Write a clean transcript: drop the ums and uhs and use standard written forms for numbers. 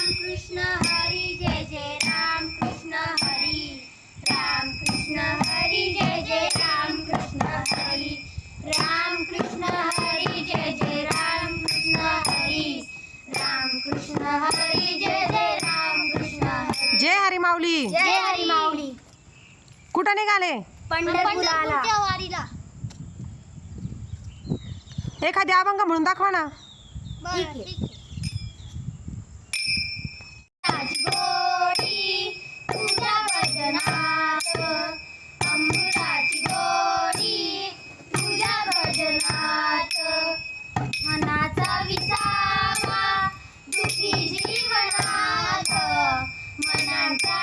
कृष्ण हरी जय जय राम कृष्ण हरी राम कृष्ण हरी जय जय राम कृष्ण हरी राम कृष्ण हरी जय जय राम कृष्ण हरी राम कृष्ण हरी जय जय राम कृष्ण हरी. जय हरी माऊली. जय हरी माऊली. कुठं निघाले? पंढरपूरच्या वारीला. एखादी अभंग म्हणून दाखवा ना. गोडी तुझ्या भजनात अमृताची गोडी तुझ्या भजनात मनाचा विसावा दुखी जीवनात मनाचा